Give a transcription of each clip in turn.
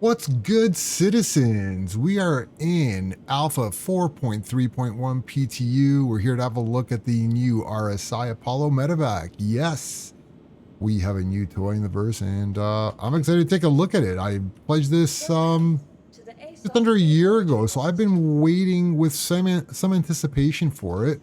What's good, citizens? We are in Alpha 4.3.1 PTU. We're here to have a look at the new RSI Apollo Medivac. Yes, we have a new toy in the verse, and I'm excited to take a look at it. I pledged this just under a year ago, so I've been waiting with some anticipation for it.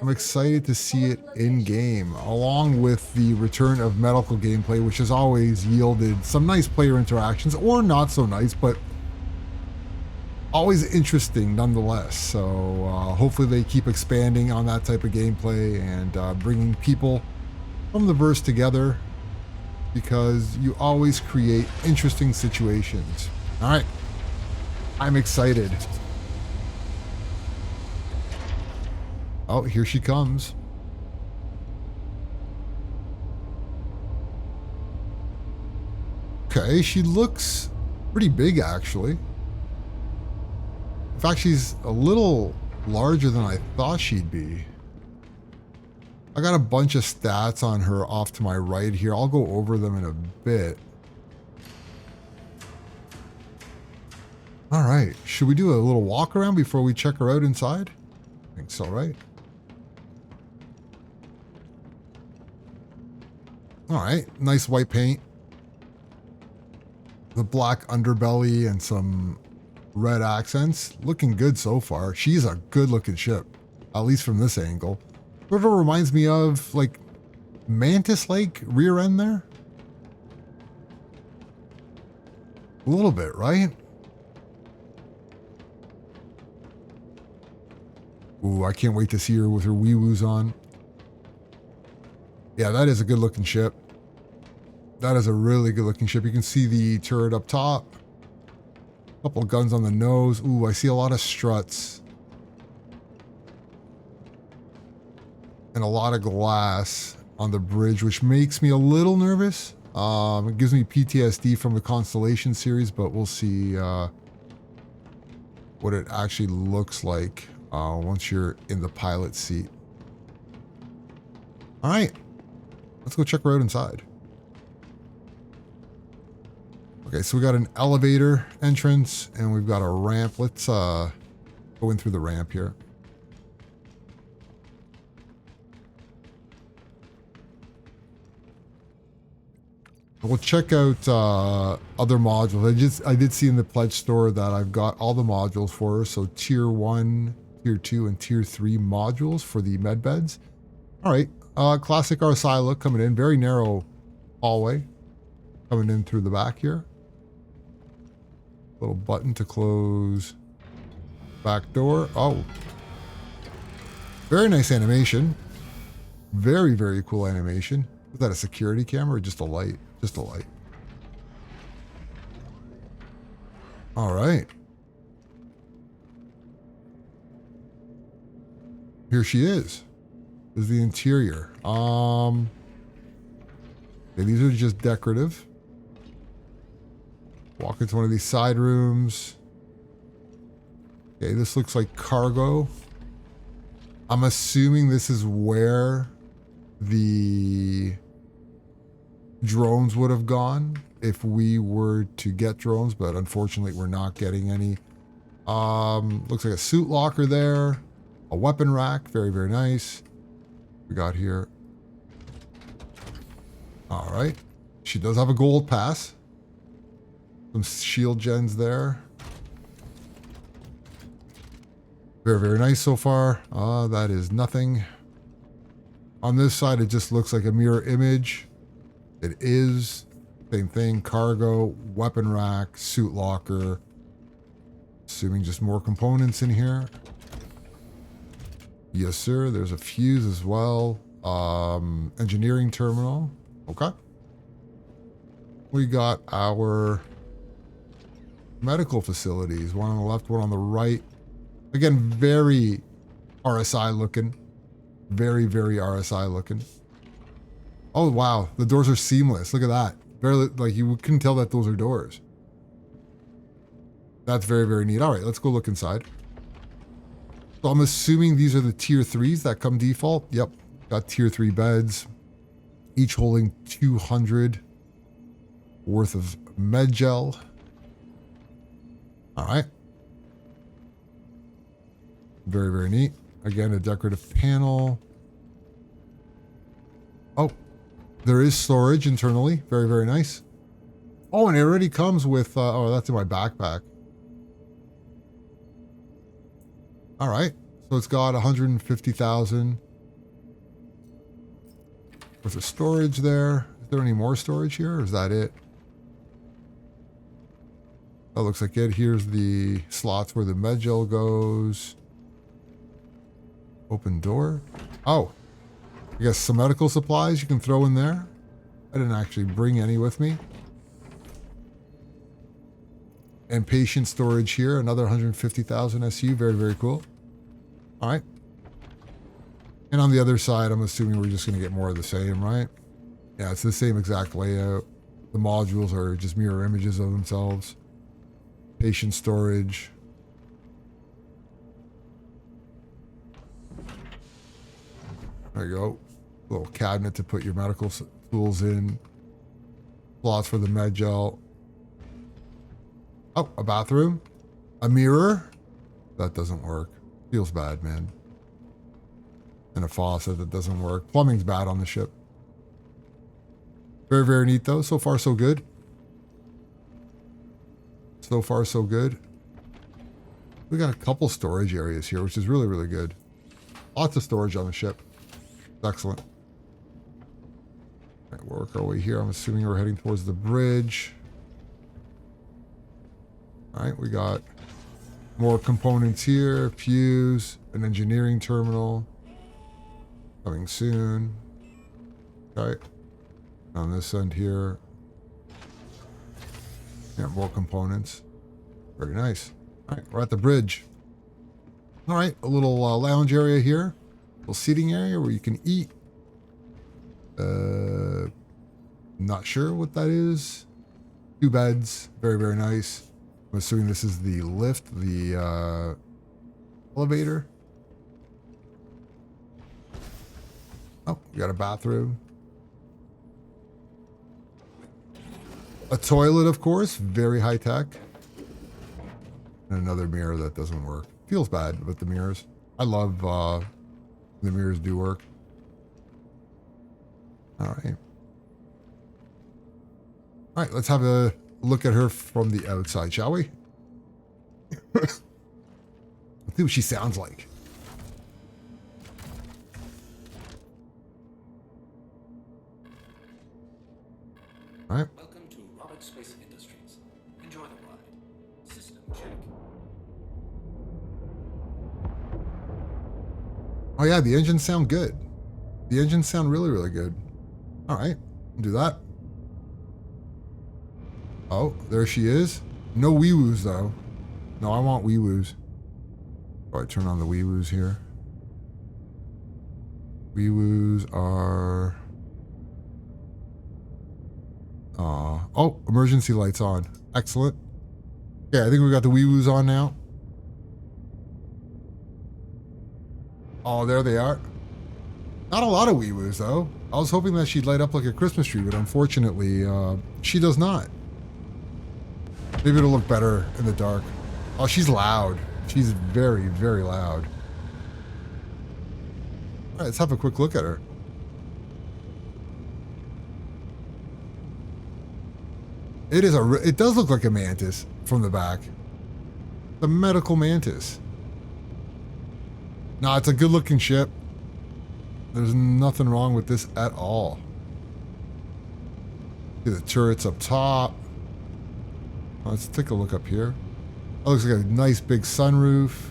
I'm excited to see it in game, along with the return of medical gameplay, which has always yielded some nice player interactions, or not so nice, but always interesting nonetheless. So hopefully they keep expanding on that type of gameplay and bringing people from the verse together, because you always create interesting situations. All right, I'm excited. Oh, here she comes. Okay, she looks pretty big, actually. In fact, she's a little larger than I thought she'd be. I got a bunch of stats on her off to my right here. I'll go over them in a bit. All right, should we do a little walk around before we check her out inside? I think so, right? All right, nice white paint. The black underbelly and some red accents. Looking good so far. She's a good looking ship, at least from this angle. Sort of reminds me of like Mantis-like rear end there. A little bit, right? Ooh, I can't wait to see her with her wee-woos on. Yeah, that is a good looking ship. That is a really good looking ship. You can see the turret up top. A couple of guns on the nose. Ooh, I see a lot of struts. And a lot of glass on the bridge, which makes me a little nervous. It gives me PTSD from the Constellation series, but we'll see what it actually looks like once you're in the pilot seat. All right, let's go check her out inside. Okay, so we got an elevator entrance and we've got a ramp. Let's go in through the ramp here. We'll check out other modules. I did see in the pledge store that I've got all the modules for her. So tier 1, tier 2, and tier 3 modules for the med beds. All right, classic RSI look coming in. Very narrow hallway coming in through the back here. Little button to close back door. Oh, very nice animation. Very, very cool animation. Is that a security camera or just a light? Just a light. All right. Here she is. This is the interior. Okay, these are just decorative. Walk into one of these side rooms. Okay, this looks like cargo. I'm assuming this is where the drones would have gone if we were to get drones, but unfortunately we're not getting any. Looks like a suit locker there. A weapon rack. Very, very nice. We got here. All right. She does have a gold pass. Some shield gens there. Very, very nice so far. That is nothing. On this side, it just looks like a mirror image. It is. Same thing. Cargo, weapon rack, suit locker. Assuming just more components in here. Yes, sir. There's a fuse as well. Engineering terminal. Okay. We got our medical facilities. One on the left, one on the right. Again, very RSI looking. Very, very RSI looking. Oh, wow. The doors are seamless. Look at that. Barely, like, you couldn't tell that those are doors. That's very, very neat. All right, let's go look inside. So I'm assuming these are the tier 3s that come default. Yep. Got tier 3 beds, each holding 200 worth of med gel. All right. Very, very neat. Again, a decorative panel. Oh, there is storage internally. Very, very nice. Oh, and it already comes with, oh, that's in my backpack. All right. So it's got 150,000 worth of storage there. Is there any more storage here, or is that it? That looks like it. Here's the slots where the med gel goes. Open door. Oh, I guess some medical supplies you can throw in there. I didn't actually bring any with me. And patient storage here, another 150,000 SU. Very, very cool. All right. And on the other side, I'm assuming we're just going to get more of the same, right? Yeah, it's the same exact layout. The modules are just mirror images of themselves. Patient storage. There you go. Little cabinet to put your medical tools in. Slots for the med gel. Oh, a bathroom. A mirror. That doesn't work. Feels bad, man. And a faucet that doesn't work. Plumbing's bad on the ship. Very, very neat though. So far, so good. So far, so good. We got a couple storage areas here, which is really, really good. Lots of storage on the ship. Excellent. All right, we'll work our way here. I'm assuming we're heading towards the bridge. All right, we got more components here. Fuse, an engineering terminal. Coming soon. Okay. On this end here. Yeah, more components. Very nice. All right, we're at the bridge. All right, a little lounge area here. A little seating area where you can eat. Not sure what that is. 2 beds. Very, very nice. I'm assuming this is the lift, the elevator. Oh, we got a bathroom. A toilet, of course. Very high tech. And another mirror that doesn't work. Feels bad with the mirrors. I love the mirrors do work. All right. All right, let's have a look at her from the outside, shall we? Let's see what she sounds like. All right. Welcome to Robert Space Industries. Enjoy the ride. System check. Oh yeah, the engines sound good. The engines sound really, really good. All right, do that. Oh, there she is. No wee-woos though. No, I want wee-woos. Oh, I turn on the wee-woos here. Wee-woos are... oh, emergency lights on. Excellent. Yeah, I think we got the wee-woos on now. Oh, there they are. Not a lot of wee-woos though. I was hoping that she'd light up like a Christmas tree, but unfortunately, she does not. Maybe it'll look better in the dark. Oh, she's loud. She's very, very loud. All right, let's have a quick look at her. It does look like a mantis from the back. The medical mantis. No, it's a good looking ship. There's nothing wrong with this at all. See the turrets up top. Let's take a look up here. That looks like a nice big sunroof.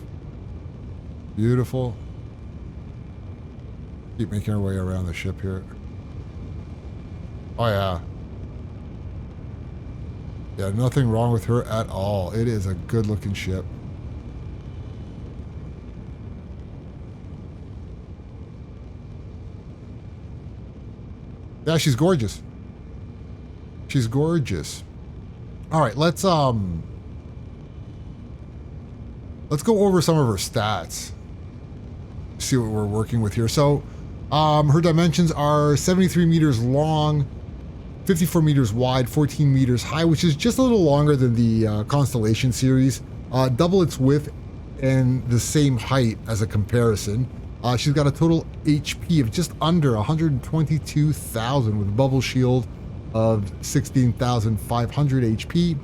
Beautiful. Keep making our way around the ship here. Oh yeah. Yeah, nothing wrong with her at all. It is a good looking ship. Yeah, she's gorgeous. She's gorgeous. All right, let's go over some of her stats. See what we're working with here. So, her dimensions are 73 meters long, 54 meters wide, 14 meters high, which is just a little longer than the Constellation series. double its width and the same height as a comparison. She's got a total HP of just under 122,000 with a bubble shield of 16,500 HP.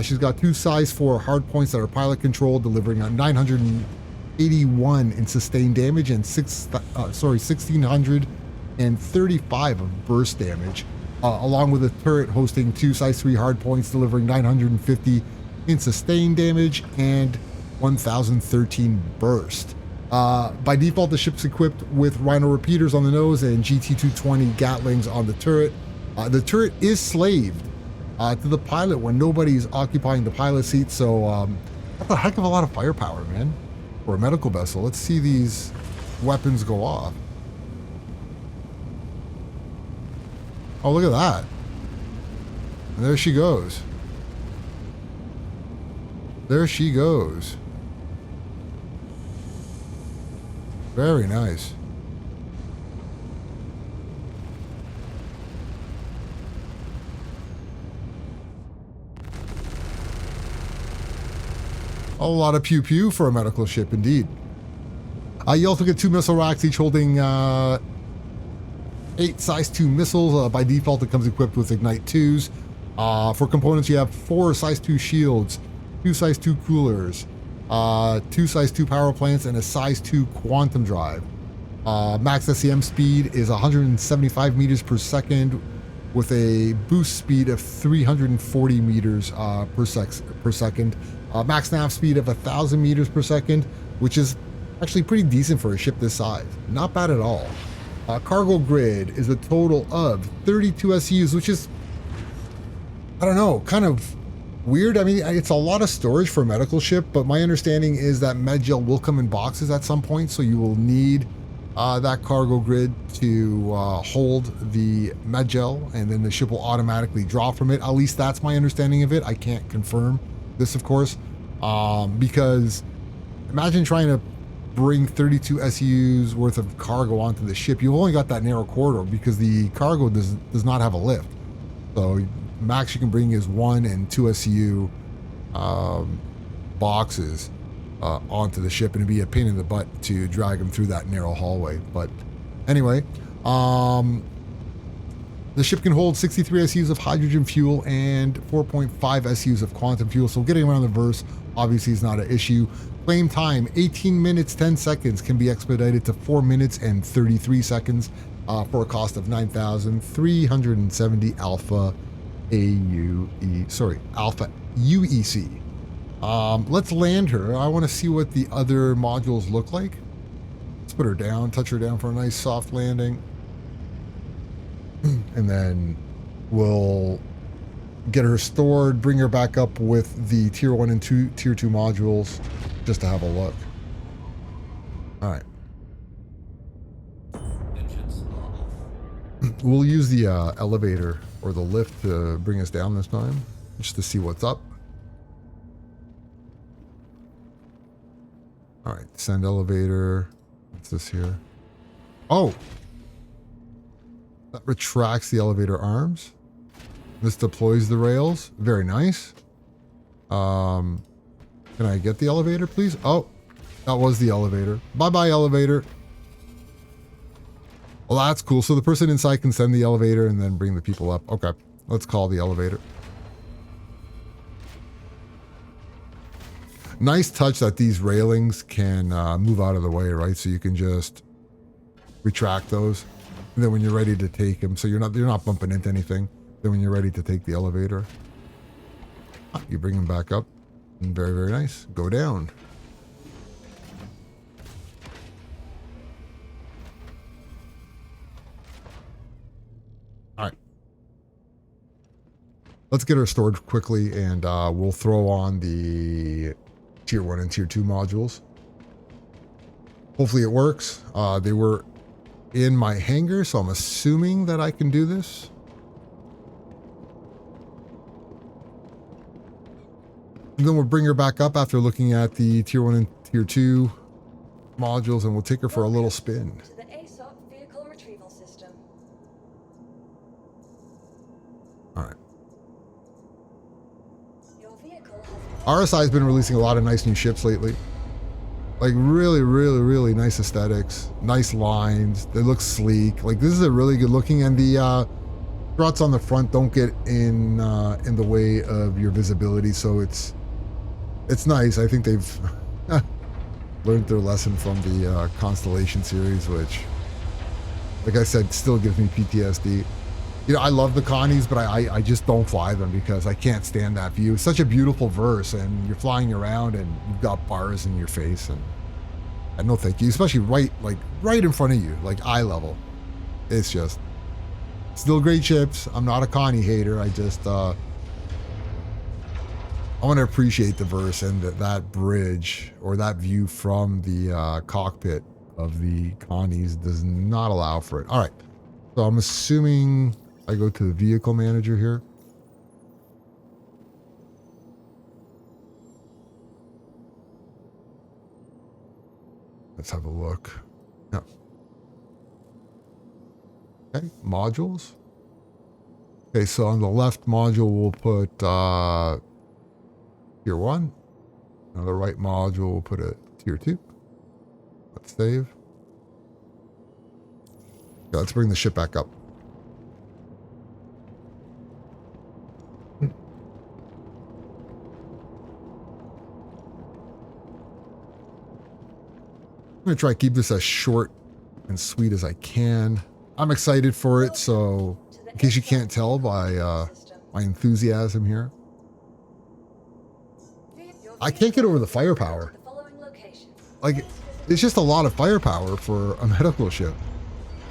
She's got 2 size 4 hard points that are pilot controlled, delivering a 981 in sustained damage and 1,635 of burst damage, along with a turret hosting 2 size 3 hard points, delivering 950 in sustained damage and 1,013 burst. By default, the ship's equipped with Rhino repeaters on the nose and GT-220 Gatlings on the turret. The turret is slaved to the pilot when nobody's occupying the pilot seat, so that's a heck of a lot of firepower, man, for a medical vessel. Let's see these weapons go off. Oh, look at that. And there she goes. There she goes. Very nice. A lot of pew pew for a medical ship, indeed. You also get 2 missile racks, each holding 8 size 2 missiles. By default, it comes equipped with Ignite 2s. For components, you have 4 size 2 shields, 2 size 2 coolers, 2 size 2 power plants, and a size 2 quantum drive. Max SEM speed is 175 meters per second with a boost speed of 340 meters per second. Max nav speed of 1,000 meters per second, which is actually pretty decent for a ship this size. Not bad at all. Cargo grid is a total of 32 SUs, which is, I don't know, kind of weird. I mean, it's a lot of storage for a medical ship, but my understanding is that medgel will come in boxes at some point, so you will need that cargo grid to hold the medgel, and then the ship will automatically draw from it. At least that's my understanding of it. I can't confirm this, of course, because imagine trying to bring 32 SUs worth of cargo onto the ship. You've only got that narrow corridor because the cargo does not have a lift. So max you can bring is 1 and 2 SU boxes onto the ship, and it'd be a pain in the butt to drag them through that narrow hallway. But anyway, the ship can hold 63 SUs of hydrogen fuel and 4.5 SUs of quantum fuel, so getting around the verse obviously is not an issue. Claim time, 18 minutes 10 seconds, can be expedited to 4 minutes and 33 seconds for a cost of 9,370 alpha alpha UEC. Let's land her. I want to see what the other modules look like. Let's put her down, touch her down for a nice soft landing. And then we'll get her stored, bring her back up with the tier 1 and tier 2 modules just to have a look. All right. Engines off. We'll use the elevator or the lift to bring us down this time, just to see what's up. All right, send elevator. What's this here? Oh! That retracts the elevator arms. This deploys the rails. Very nice. Can I get the elevator, please? Oh, that was the elevator. Bye-bye, elevator. Well, that's cool. So the person inside can send the elevator and then bring the people up. Okay, let's call the elevator. Nice touch that these railings can move out of the way, right? So you can just retract those. And then when you're ready to take them, so you're not bumping into anything. Then when you're ready to take the elevator, you bring them back up. And very, very nice. Go down. All right. Let's get her stored quickly, and we'll throw on the tier 1 and tier 2 modules. Hopefully it works. They were in my hangar, so I'm assuming that I can do this. And then we'll bring her back up after looking at the tier 1 and tier 2 modules, and we'll take her for a little spin. To the ASOP vehicle retrieval system. All right. Your vehicle has RSI has been releasing a lot of nice new ships lately. Like really, really, really nice aesthetics, nice lines. They look sleek. Like this is a really good looking, and the struts on the front don't get in the way of your visibility, so it's nice. I think they've learned their lesson from the Constellation series, which, like I said, still gives me PTSD. You know, I love the Connies, but I just don't fly them because I can't stand that view. It's such a beautiful verse, and you're flying around and you've got bars in your face, and no thank you, especially right in front of you, like eye level. It's just still great ships. I'm not a Connie hater. I just I want to appreciate the verse, and that bridge or that view from the cockpit of the Connies does not allow for it. All right, so I'm assuming I go to the vehicle manager here. Let's have a look. Yeah. Okay, modules. Okay, so on the left module, we'll put tier 1. On the right module, we'll put a tier 2. Let's save. Okay, let's bring the ship back up. I'm going to try to keep this as short and sweet as I can. I'm excited for it, so in case you can't tell by my enthusiasm here. I can't get over the firepower. Like, it's just a lot of firepower for a medical ship.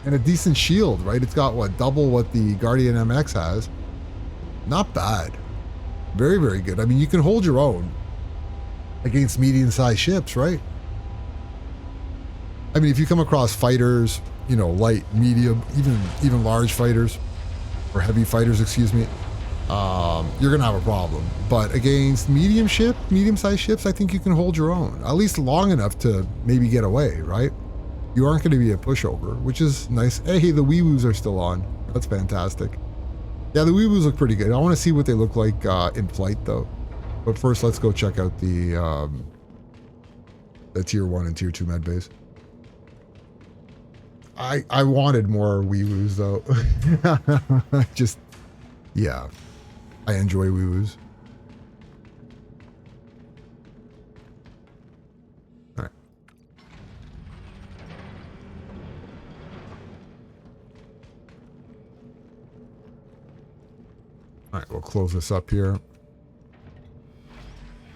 And a decent shield, right? It's got, what, double what the Guardian MX has. Not bad. Very, very good. I mean, you can hold your own against medium-sized ships, right? I mean, if you come across fighters, you know, light, medium, even large fighters, or heavy fighters, excuse me, you're gonna have a problem. But against medium-sized ships, I think you can hold your own, at least long enough to maybe get away, right? You aren't going to be a pushover, which is nice. Hey, the Wee-Woos are still on. That's fantastic. Yeah, the Wee-Woos look pretty good. I want to see what they look like in flight, though. But first, let's go check out the tier 1 and tier 2 med base. I wanted more Wee-Woos, though. Just, yeah. I enjoy Wee-Woos. All right. All right, we'll close this up here.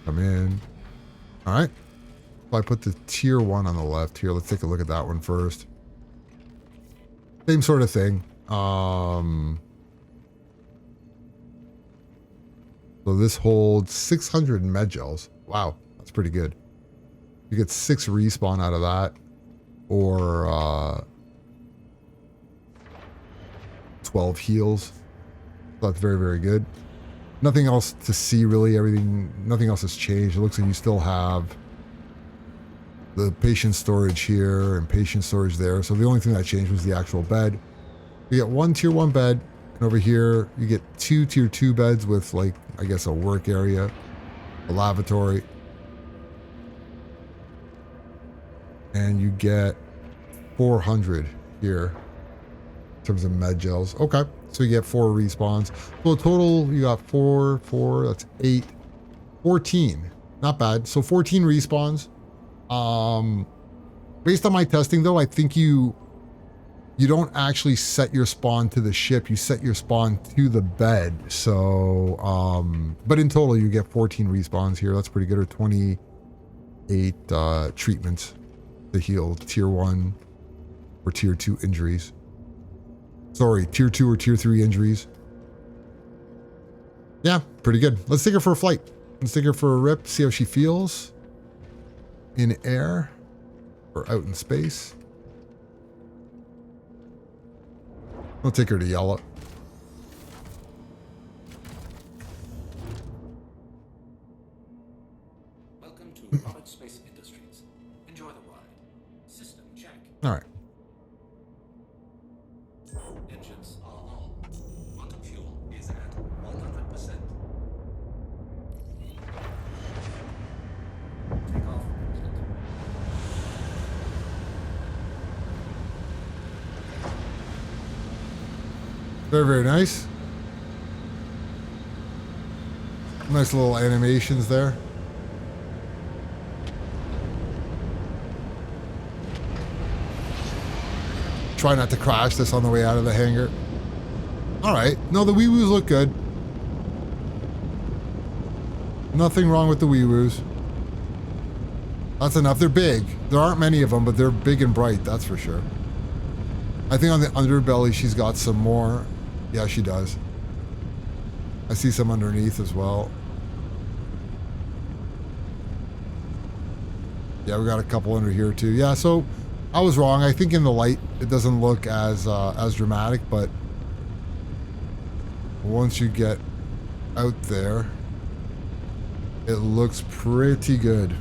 Come in. All right. If I put the tier 1 on the left here, let's take a look at that one first. Same sort of thing. So this holds 600 med gels. Wow, that's pretty good. You get 6 respawn out of that, or 12 heals. So that's very, very good. Nothing else to see really. Nothing else has changed. It looks like you still have the patient storage here and patient storage there. So the only thing that changed was the actual bed. You get 1 tier 1 bed, and over here you get 2 tier 2 beds with, like, I guess a work area, a lavatory, and you get 400 here in terms of med gels. Okay, so you get 4 respawns. So total you got 4, that's 8, 14. Not bad. So 14 respawns. Based on my testing, though, I think you don't actually set your spawn to the ship. You set your spawn to the bed. So, but in total, you get 14 respawns here. That's pretty good. Or 28 treatments to heal tier 1 or tier 2 injuries. Sorry, tier 2 or tier 3 injuries. Yeah, pretty good. Let's take her for a flight. Let's take her for a rip, see how she feels in air or out in space. I'll take her to Yalla. Welcome to Rocket Space Industries. Enjoy the ride. System check. All right. Engines are on. Quantum fuel is at 100%. Very, very nice. Nice little animations there. Try not to crash this on the way out of the hangar. All right. No, the wee-woos look good. Nothing wrong with the wee-woos. That's enough. They're big. There aren't many of them, but they're big and bright, that's for sure. I think on the underbelly, she's got some more. Yeah, she does. I see some underneath as well. Yeah, we got a couple under here too. Yeah, so I was wrong. I think in the light, it doesn't look as dramatic, but once you get out there, it looks pretty good.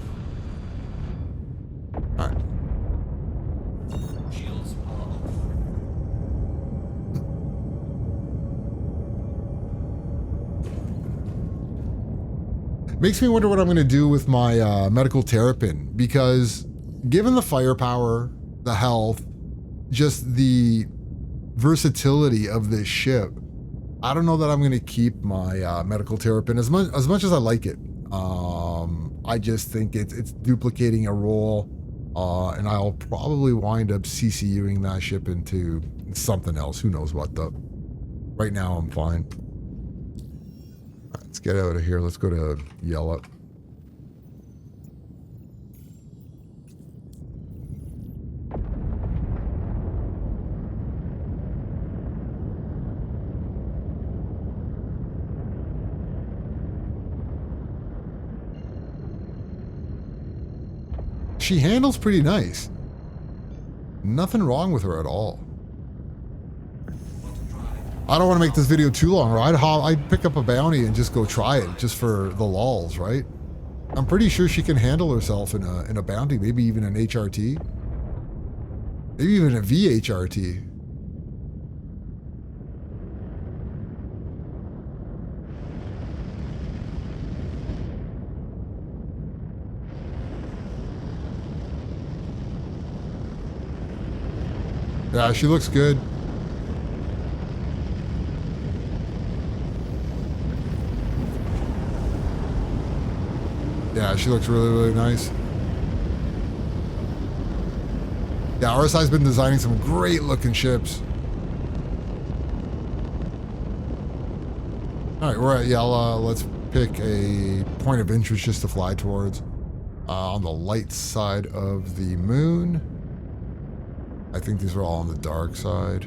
All right. Shields off. Makes me wonder what I'm going to do with my medical terrapin, because given the firepower, the health, just the versatility of this ship, I don't know that I'm going to keep my medical terrapin as much as I like it. I just think it's duplicating a role, and I'll probably wind up CCUing that ship into something else. Who knows what though. Right now I'm fine. Let's get out of here. Let's go to yellow. She handles pretty nice. Nothing wrong with her at all. I don't want to make this video too long, right? I'd pick up a bounty and just go try it, just for the lulz, right? I'm pretty sure she can handle herself in a bounty, maybe even an HRT, maybe even a VHRT. Yeah, she looks good. Yeah, she looks really, really nice. Yeah, RSI's been designing some great looking ships. All right, we're at yellow. Let's pick a point of interest just to fly towards. On the light side of the moon. I think these are all on the dark side.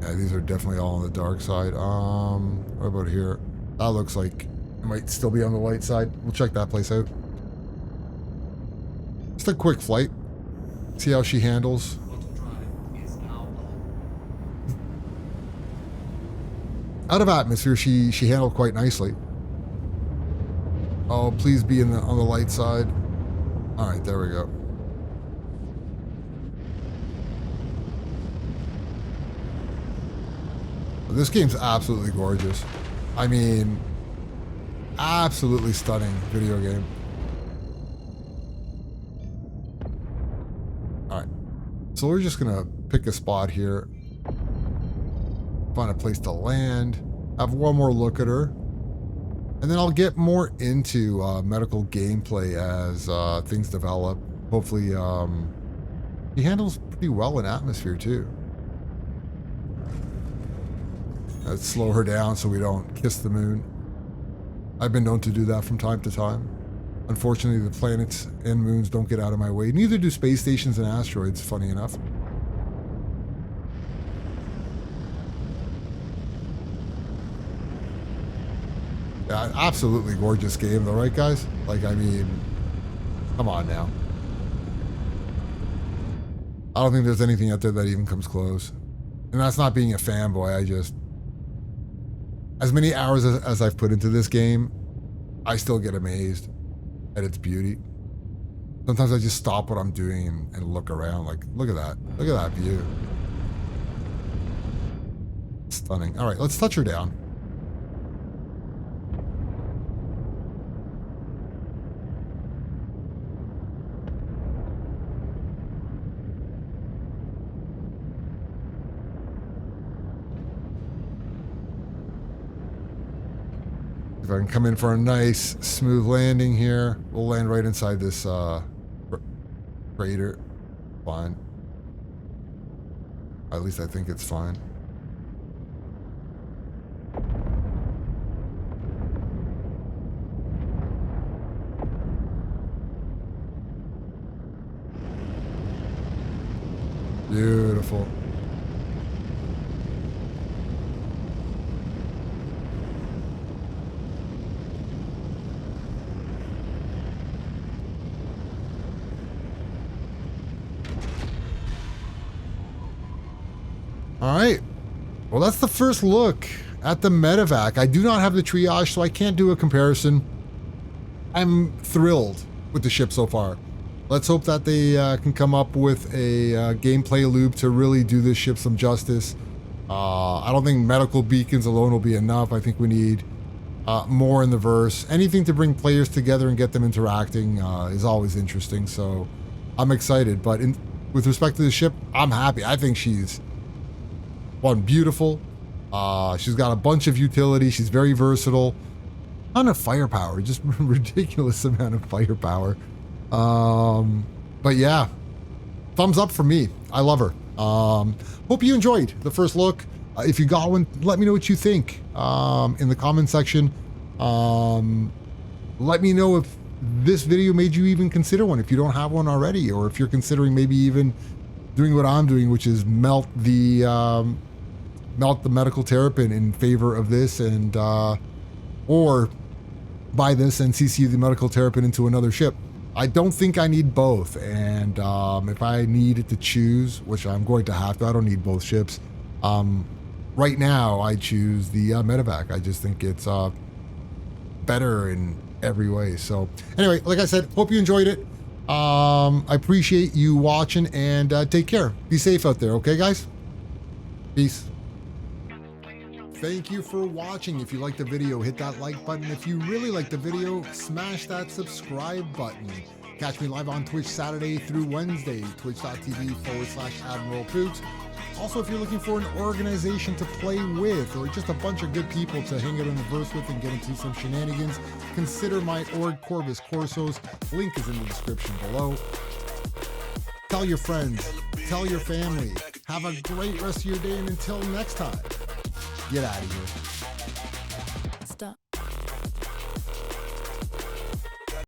Yeah, these are definitely all on the dark side. What about here? That looks like it might still be on the light side. We'll check that place out. Just a quick flight. See how she handles. Out of atmosphere, she handled quite nicely. Oh, please be on the light side. All right, there we go. This game's absolutely gorgeous. I mean, absolutely stunning video game. All right, so we're just gonna pick a spot here, find a place to land, have one more look at her, and then I'll get more into medical gameplay as things develop. Hopefully, he handles pretty well in atmosphere too. Let's slow her down so we don't kiss the moon. I've been known to do that from time to time. Unfortunately, the planets and moons don't get out of my way. Neither do space stations and asteroids, funny enough. Yeah, absolutely gorgeous game though, right guys? Like, I mean, come on now. I don't think there's anything out there that even comes close. And that's not being a fanboy, I just... As many hours as I've put into this game, I still get amazed at its beauty. Sometimes I just stop what I'm doing and look around, like, look at that. Look at that view. Stunning. All right, let's touch her down. If I can come in for a nice smooth landing here, we'll land right inside this crater. Fine. At least I think it's fine. Beautiful. All right. Well, that's the first look at the Medivac. I do not have the triage, so I can't do a comparison. I'm thrilled with the ship so far. Let's hope that they can come up with a gameplay loop to really do this ship some justice. I don't think medical beacons alone will be enough. I think we need more in the verse. Anything to bring players together and get them interacting is always interesting. So I'm excited. But with respect to the ship, I'm happy. I think she's one, beautiful. She's got a bunch of utility. She's very versatile. Ton of firepower, just ridiculous amount of firepower. But yeah, thumbs up for me. I love her. Hope you enjoyed the first look. If you got one, let me know what you think in the comment section. Let me know if this video made you even consider one, if you don't have one already, or if you're considering maybe even doing what I'm doing, which is melt the medical terrapin in favor of this, and or buy this and CC the medical terrapin into another ship. I don't think I need both, and if I needed to choose, which I'm going to have to, I don't need both ships. Right now, I choose the Medivac. I just think it's better in every way. So anyway, like I said, hope you enjoyed it. I appreciate you watching, and take care. Be safe out there, okay, guys? Peace. Thank you for watching. If you liked the video, hit that like button. If you really liked the video, smash that subscribe button. Catch me live on Twitch Saturday through Wednesday, twitch.tv/Admiral Pooks. Also, if you're looking for an organization to play with, or just a bunch of good people to hang out in the verse with and get into some shenanigans, consider my org, Corvus Corsos. Link is in the description below. Tell your friends, tell your family. Have a great rest of your day, and until next time, get out of here.